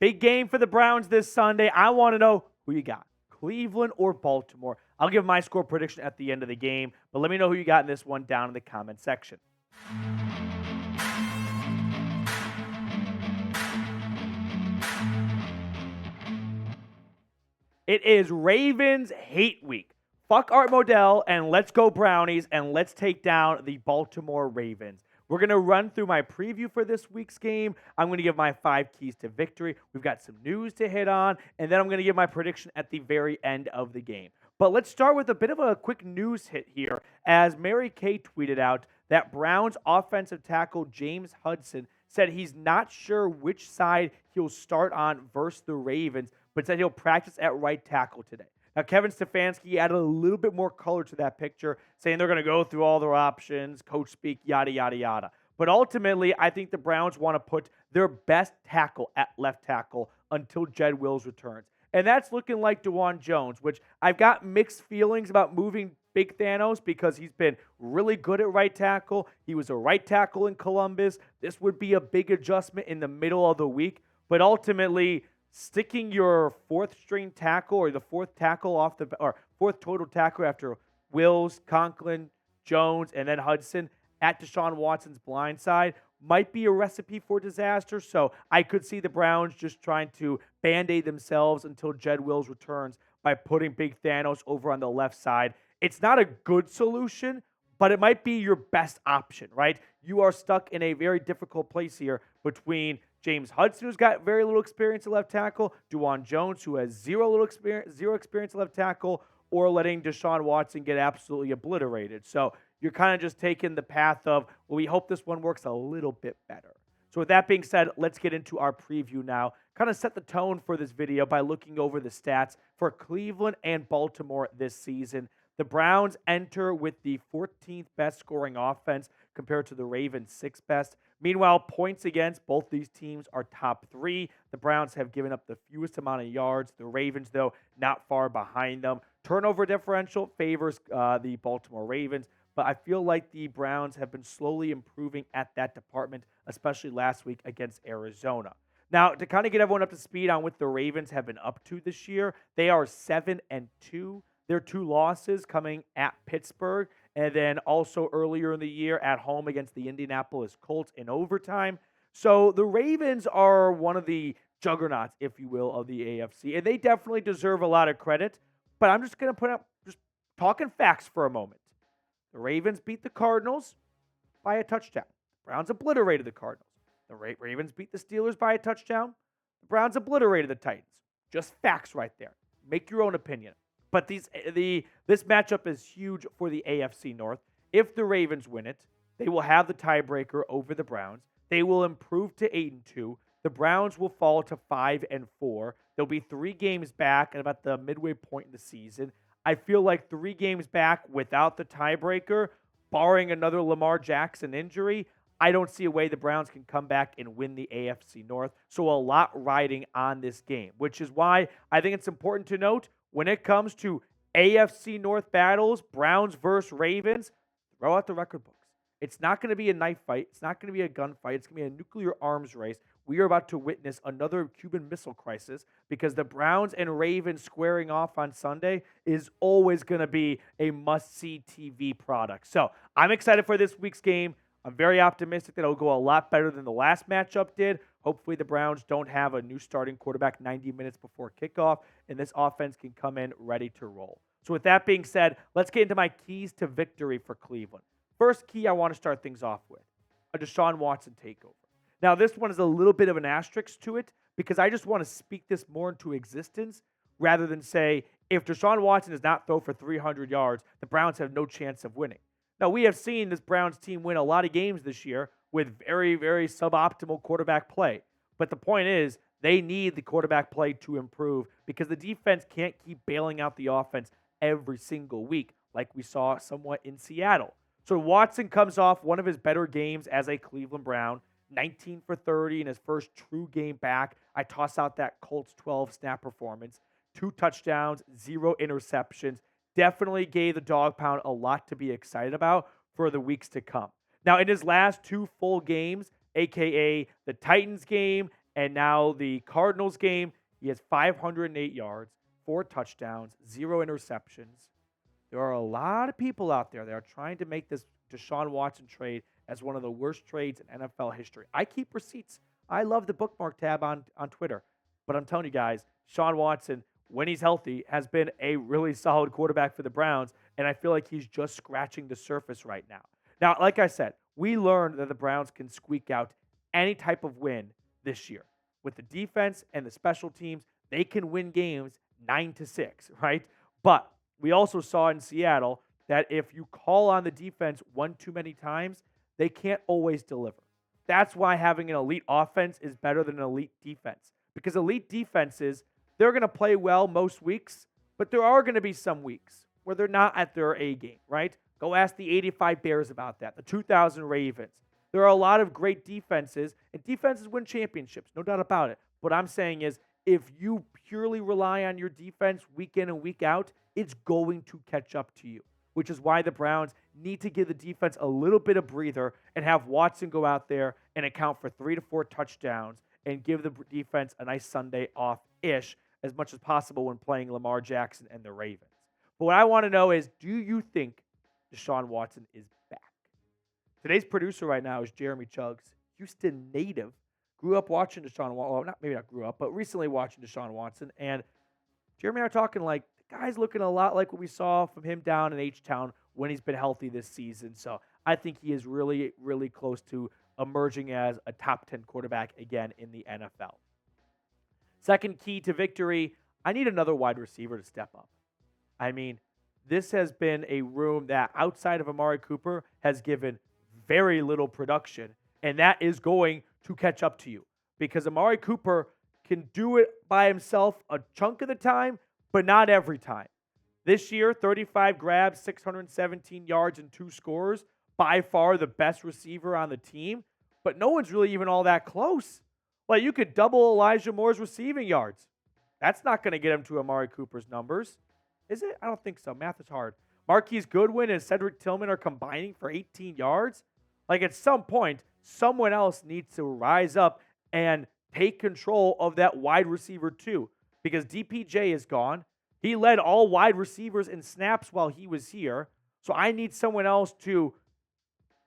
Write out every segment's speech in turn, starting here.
Big game for the Browns this Sunday. I want to know who you got, Cleveland or Baltimore. I'll give my score prediction at the end of the game, but let me know who you got in this one down in the comment section. It is Ravens Hate Week. Fuck Art Modell and let's go Brownies and let's take down the Baltimore Ravens. We're going to run through my preview for this week's game. I'm going to give my 5 keys to victory. We've got some news to hit on, and then I'm going to give my prediction at the very end of the game. But let's start with a bit of a quick news hit here, as Mary Kay tweeted out that Browns offensive tackle James Hudson said he's not sure which side he'll start on versus the Ravens, but said he'll practice at right tackle today. Now, Kevin Stefanski added a little bit more color to that picture, saying they're going to go through all their options, coach speak, yada, yada, yada. But ultimately, I think the Browns want to put their best tackle at left tackle until Jed Wills returns. And that's looking like Dawand Jones, which I've got mixed feelings about moving Big Thanos because he's been really good at right tackle. He was a right tackle in Columbus. This would be a big adjustment in the middle of the week. But ultimately, sticking your fourth string tackle or the fourth tackle or fourth total tackle after Wills, Conklin, Jones, and then Hudson at Deshaun Watson's blind side might be a recipe for disaster. So I could see the Browns just trying to band-aid themselves until Jed Wills returns by putting Big Thanos over on the left side. It's not a good solution, but it might be your best option, right? You are stuck in a very difficult place here between James Hudson, who's got very little experience at left tackle, Dawand Jones, who has zero experience at left tackle, or letting Deshaun Watson get absolutely obliterated. So you're kind of just taking the path of, well, we hope this one works a little bit better. So with that being said, let's get into our preview now. Kind of set the tone for this video by looking over the stats for Cleveland and Baltimore this season. The Browns enter with the 14th best scoring offense compared to the Ravens' 6th best. Meanwhile, points against, both these teams are top 3. The Browns have given up the fewest amount of yards. The Ravens, though, not far behind them. Turnover differential favors the Baltimore Ravens, but I feel like the Browns have been slowly improving at that department, especially last week against Arizona. Now, to kind of get everyone up to speed on what the Ravens have been up to this year, they are 7-2. Their 2 losses coming at Pittsburgh, and then also earlier in the year at home against the Indianapolis Colts in overtime. So the Ravens are one of the juggernauts, if you will, of the AFC, and they definitely deserve a lot of credit. But I'm just going to put up, just talking facts for a moment. The Ravens beat the Cardinals by a touchdown. The Browns obliterated the Cardinals. The Ravens beat the Steelers by a touchdown. The Browns obliterated the Titans. Just facts right there. Make your own opinion. But this matchup is huge for the AFC North. If the Ravens win it, they will have the tiebreaker over the Browns. They will improve to 8-2. The Browns will fall to 5-4. They'll be 3 games back at about the midway point in the season. I feel like 3 games back without the tiebreaker, barring another Lamar Jackson injury, I don't see a way the Browns can come back and win the AFC North. So a lot riding on this game, which is why I think it's important to note when it comes to AFC North battles, Browns versus Ravens, throw out the record books. It's not going to be a knife fight. It's not going to be a gunfight. It's going to be a nuclear arms race. We are about to witness another Cuban Missile Crisis because the Browns and Ravens squaring off on Sunday is always going to be a must-see TV product. So I'm excited for this week's game. I'm very optimistic that it'll go a lot better than the last matchup did. Hopefully the Browns don't have a new starting quarterback 90 minutes before kickoff, and this offense can come in ready to roll. So with that being said, let's get into my keys to victory for Cleveland. First key I want to start things off with, a Deshaun Watson takeover. Now this one is a little bit of an asterisk to it because I just want to speak this more into existence rather than say, if Deshaun Watson does not throw for 300 yards, the Browns have no chance of winning. Now, we have seen this Browns team win a lot of games this year with very, very suboptimal quarterback play. But the point is, they need the quarterback play to improve because the defense can't keep bailing out the offense every single week like we saw somewhat in Seattle. So Watson comes off one of his better games as a Cleveland Brown, 19 for 30 in his first true game back. I toss out that Colts 12 snap performance, 2 touchdowns, 0 interceptions. Definitely gave the dog pound a lot to be excited about for the weeks to come. Now, in his last 2 full games, a.k.a. the Titans game And now the Cardinals game, he has 508 yards, 4 touchdowns, 0 interceptions. There are a lot of people out there that are trying to make this Deshaun Watson trade as one of the worst trades in NFL history. I keep receipts. I love the bookmark tab on Twitter. But I'm telling you guys, Deshaun Watson, when he's healthy, has been a really solid quarterback for the Browns, and I feel like he's just scratching the surface right now. Now, like I said, we learned that the Browns can squeak out any type of win this year. With the defense and the special teams, they can win games 9-6, right? But we also saw in Seattle that if you call on the defense one too many times, they can't always deliver. That's why having an elite offense is better than an elite defense. Because elite defenses, they're going to play well most weeks, but there are going to be some weeks where they're not at their A game, right? Go ask the 85 Bears about that, the 2000 Ravens. There are a lot of great defenses, and defenses win championships, no doubt about it. What I'm saying is, if you purely rely on your defense week in and week out, it's going to catch up to you, which is why the Browns need to give the defense a little bit of breather and have Watson go out there and account for 3 to 4 touchdowns and give the defense a nice Sunday off-ish as much as possible when playing Lamar Jackson and the Ravens. But what I want to know is, do you think Deshaun Watson is back? Today's producer right now is Jeremy Chuggs, Houston native. Grew up watching Deshaun Watson. Well, maybe not grew up, but recently watching Deshaun Watson. And Jeremy and I are talking like, the guy's looking a lot like what we saw from him down in H-Town when he's been healthy this season. So I think he is really, really close to emerging as a top 10 quarterback again in the NFL. Second key to victory, I need another wide receiver to step up. I mean, this has been a room that outside of Amari Cooper has given very little production, and that is going to catch up to you because Amari Cooper can do it by himself a chunk of the time, but not every time. This year, 35 grabs, 617 yards, and 2 scores, by far the best receiver on the team, but no one's really even all that close. Like, you could double Elijah Moore's receiving yards. That's not going to get him to Amari Cooper's numbers. Is it? I don't think so. Math is hard. Marquise Goodwin and Cedric Tillman are combining for 18 yards. Like, at some point, someone else needs to rise up and take control of that wide receiver too, because DPJ is gone. He led all wide receivers in snaps while he was here. So I need someone else to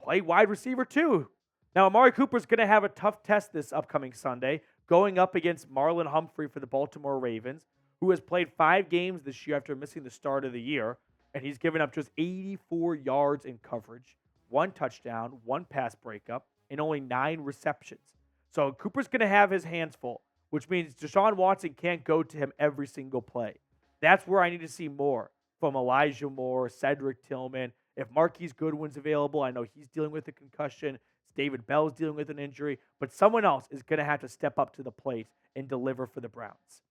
play wide receiver too. Now, Amari Cooper's going to have a tough test this upcoming Sunday, going up against Marlon Humphrey for the Baltimore Ravens, who has played 5 games this year after missing the start of the year, and he's given up just 84 yards in coverage, 1 touchdown, 1 pass breakup, and only 9 receptions. So Cooper's going to have his hands full, which means Deshaun Watson can't go to him every single play. That's where I need to see more from Elijah Moore, Cedric Tillman. If Marquise Goodwin's available, I know he's dealing with a concussion. David Bell's dealing with an injury. But someone else is going to have to step up to the plate and deliver for the Browns.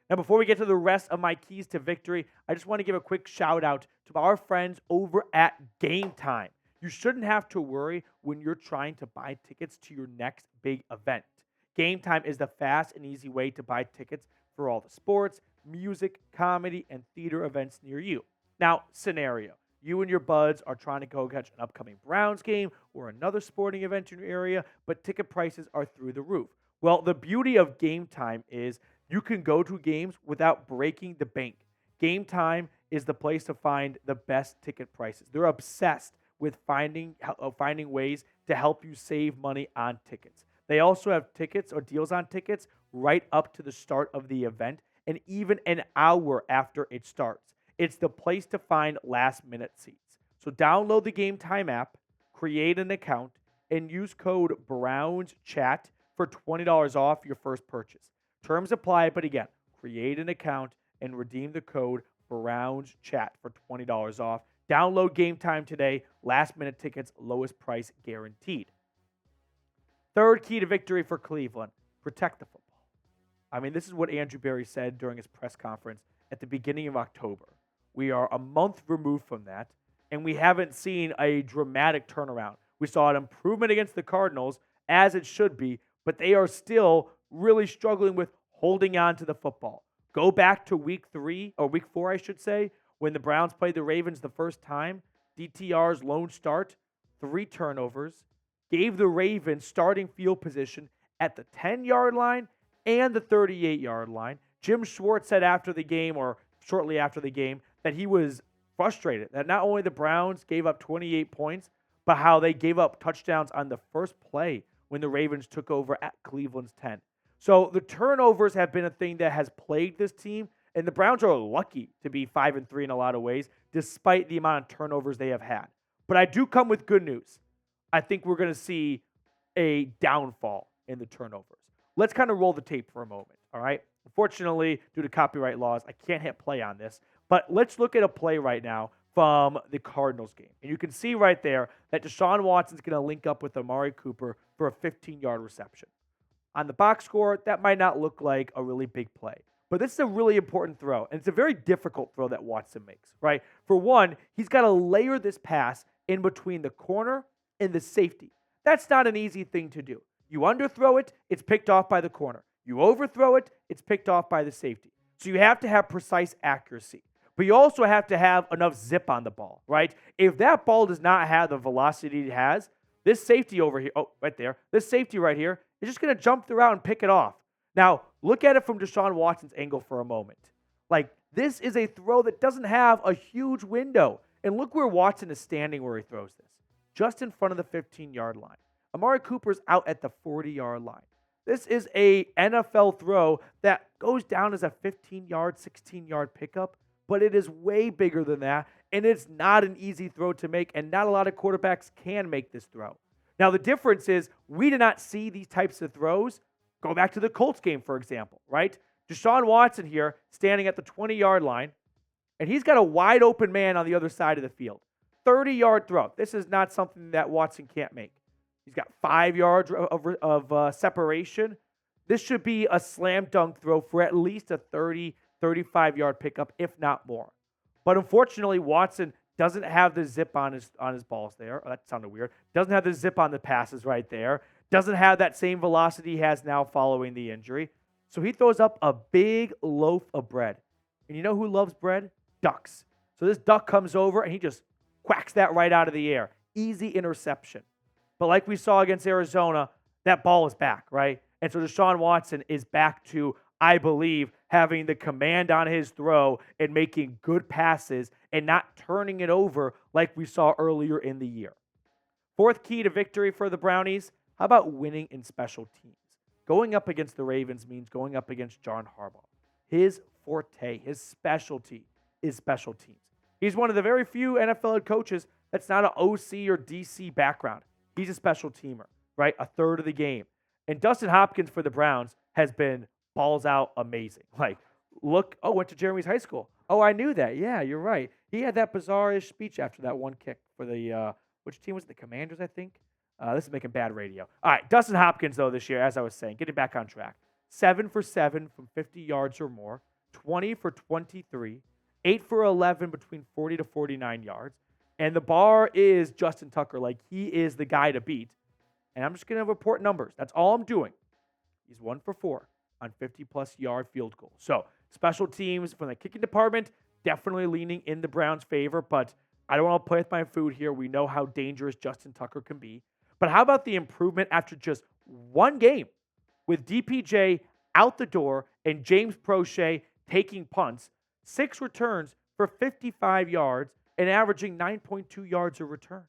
Now, before we get to the rest of my keys to victory, I just want to give a quick shout out to our friends over at Game Time. You shouldn't have to worry when you're trying to buy tickets to your next big event. Game Time is the fast and easy way to buy tickets for all the sports, music, comedy, and theater events near you. Now, scenario. You and your buds are trying to go catch an upcoming Browns game or another sporting event in your area, but ticket prices are through the roof. Well, the beauty of Game Time is you can go to games without breaking the bank. Game Time is the place to find the best ticket prices. They're obsessed with finding ways to help you save money on tickets. They also have tickets or deals on tickets right up to the start of the event and even an hour after it starts. It's the place to find last-minute seats. So download the Game Time app, create an account, and use code BROWNSCHAT for $20 off your first purchase. Terms apply, but again, create an account and redeem the code BROWNSCHAT for $20 off. Download Game Time today. Last-minute tickets, lowest price guaranteed. Third key to victory for Cleveland, protect the football. I mean, this is what Andrew Berry said during his press conference at the beginning of October. We are a month removed from that, and we haven't seen a dramatic turnaround. We saw an improvement against the Cardinals, as it should be, but they are still really struggling with holding on to the football. Go back to week 4, I should say, when the Browns played the Ravens the first time. DTR's lone start, 3 turnovers, gave the Ravens starting field position at the 10-yard line and the 38-yard line. Jim Schwartz said after the game, or shortly after the game, that he was frustrated that not only the Browns gave up 28 points, but how they gave up touchdowns on the first play when the Ravens took over at Cleveland's 10. So the turnovers have been a thing that has plagued this team, and the Browns are lucky to be 5-3 in a lot of ways, despite the amount of turnovers they have had. But I do come with good news. I think we're going to see a downfall in the turnovers. Let's kind of roll the tape for a moment, all right? Unfortunately, due to copyright laws, I can't hit play on this. But let's look at a play right now from the Cardinals game. And you can see right there that Deshaun Watson's going to link up with Amari Cooper for a 15-yard reception. On the box score, that might not look like a really big play. But this is a really important throw, and it's a very difficult throw that Watson makes, right? For one, he's got to layer this pass in between the corner and the safety. That's not an easy thing to do. You underthrow it, it's picked off by the corner. You overthrow it, it's picked off by the safety. So you have to have precise accuracy. But you also have to have enough zip on the ball, right? If that ball does not have the velocity it has, this safety over here, right there, this safety right here is just going to jump through and pick it off. Now, look at it from Deshaun Watson's angle for a moment. Like, this is a throw that doesn't have a huge window. And look where Watson is standing where he throws this. Just in front of the 15-yard line. Amari Cooper's out at the 40-yard line. This is a NFL throw that goes down as a 15-yard, 16-yard pickup, but it is way bigger than that, and it's not an easy throw to make, and not a lot of quarterbacks can make this throw. Now, the difference is we did not see these types of throws. Go back to the Colts game, for example, right? Deshaun Watson here standing at the 20-yard line, and he's got a wide open man on the other side of the field. 30-yard throw. This is not something that Watson can't make. He's got 5 yards of separation. This should be a slam dunk throw for at least a 30, 35-yard pickup, if not more. But unfortunately, Watson doesn't have the zip on his balls there. Oh, that sounded weird. Doesn't have the zip on the passes right there. Doesn't have that same velocity he has now following the injury. So he throws up a big loaf of bread. And you know who loves bread? Ducks. So this duck comes over and he just quacks that right out of the air. Easy interception. But like we saw against Arizona, that ball is back, right? And so Deshaun Watson is back to, I believe, having the command on his throw and making good passes and not turning it over like we saw earlier in the year. Fourth key to victory for the Brownies, how about winning in special teams? Going up against the Ravens means going up against John Harbaugh. His forte, his specialty is special teams. He's one of the very few NFL head coaches that's not an OC or DC background. He's a special teamer, right? A third of the game. And Dustin Hopkins for the Browns has been balls out amazing. Like, look, went to Jeremy's high school. Oh, I knew that. Yeah, you're right. He had that bizarre-ish speech after that one kick for the, which team was it? The Commanders, I think? This is making bad radio. All right, Dustin Hopkins, though, this year, as I was saying, getting back on track. 7 for 7 from 50 yards or more, 20 for 23, 8 for 11 between 40 to 49 yards. And the bar is Justin Tucker. Like, he is the guy to beat. And I'm just going to report numbers. That's all I'm doing. He's 1 for 4 on 50-plus yard field goals. So, special teams from the kicking department, definitely leaning in the Browns' favor. But I don't want to play with my food here. We know how dangerous Justin Tucker can be. But how about the improvement after just one game with DPJ out the door and James Prochet taking punts, 6 returns for 55 yards and averaging 9.2 yards a return.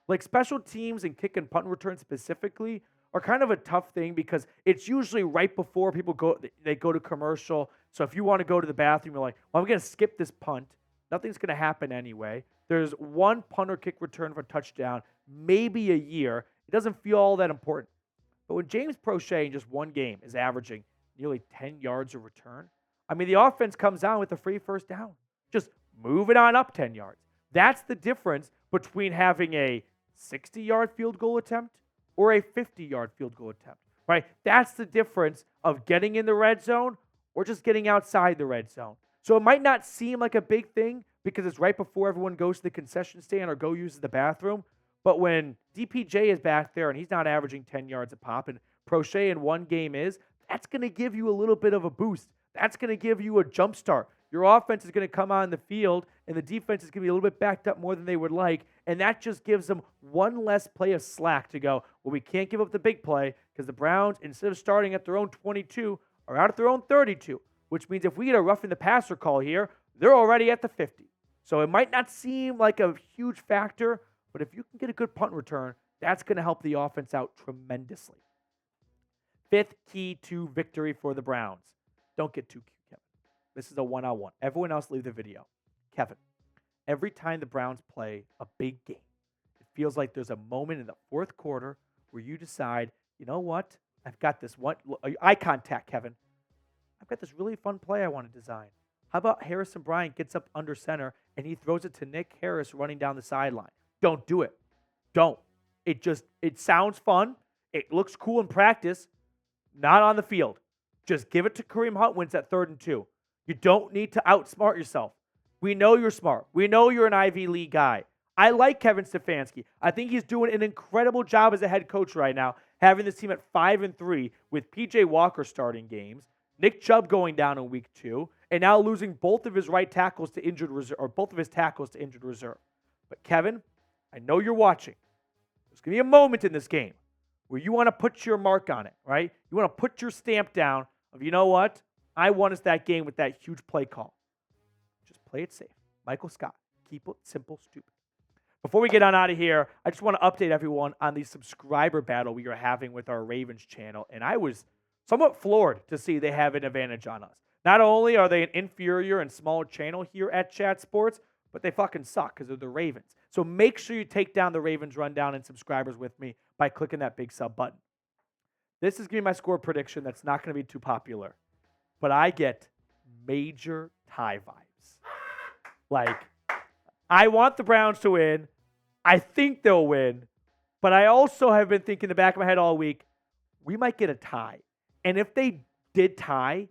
Like, special teams and kick and punt returns specifically are kind of a tough thing because it's usually right before people go to commercial. So if you want to go to the bathroom, you're like, well, I'm going to skip this punt. Nothing's going to happen anyway. There's one punt or kick return for a touchdown, maybe a year. It doesn't feel all that important. But when James Prochet in just one game is averaging nearly 10 yards a return, I mean, the offense comes out with a free first down. Just move it on up 10 yards. That's the difference between having a 60-yard field goal attempt or a 50-yard field goal attempt, right? That's the difference of getting in the red zone or just getting outside the red zone. So it might not seem like a big thing because it's right before everyone goes to the concession stand or go uses the bathroom. But when DPJ is back there and he's not averaging 10 yards a pop and Prochet in one game is, that's going to give you a little bit of a boost. That's going to give you a jump start. Your offense is going to come on the field, and the defense is going to be a little bit backed up more than they would like, and that just gives them one less play of slack to go, well, we can't give up the big play because the Browns, instead of starting at their own 22, are out at their own 32, which means if we get a roughing the passer call here, they're already at the 50. So it might not seem like a huge factor, but if you can get a good punt return, that's going to help the offense out tremendously. Fifth key to victory for the Browns. Don't get too cute, Kevin. This is a one-on-one. Everyone else leave the video. Kevin, every time the Browns play a big game, it feels like there's a moment in the fourth quarter where you decide, you know what? I've got this one. Eye contact, Kevin. I've got this really fun play I want to design. How about Harrison Bryant gets up under center and he throws it to Nick Harris running down the sideline? Don't do it. Don't. It sounds fun. It looks cool in practice. Not on the field. Just give it to Kareem Hunt when it's at 3rd and 2. You don't need to outsmart yourself. We know you're smart. We know you're an Ivy League guy. I like Kevin Stefanski. I think he's doing an incredible job as a head coach right now, having this team at 5-3 with PJ Walker starting games, Nick Chubb going down in week 2, and now losing both of his right tackles to injured reserve, or both of his tackles to injured reserve. But Kevin, I know you're watching. There's going to be a moment in this game where you want to put your mark on it, right? You want to put your stamp down of, you know what? I won us that game with that huge play call. Just play it safe. Michael Scott. Keep it simple, stupid. Before we get on out of here, I just want to update everyone on the subscriber battle we are having with our Ravens channel. And I was somewhat floored to see they have an advantage on us. Not only are they an inferior and smaller channel here at Chat Sports, but they fucking suck because they're the Ravens. So make sure you take down the Ravens rundown and subscribers with me by clicking that big sub button. This is going to be my score prediction that's not going to be too popular. But I get major tie vibes. Like, I want the Browns to win. I think they'll win. But I also have been thinking in the back of my head all week, we might get a tie. And if they did tie,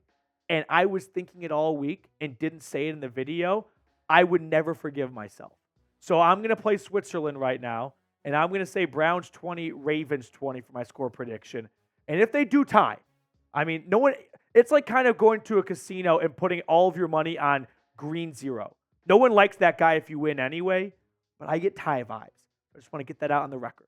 and I was thinking it all week and didn't say it in the video, I would never forgive myself. So I'm going to play Switzerland right now, and I'm going to say Browns 20, Ravens 20 for my score prediction. And if they do tie, I mean, no one, it's like kind of going to a casino and putting all of your money on green 0. No one likes that guy if you win anyway, but I get tie vibes. I just want to get that out on the record.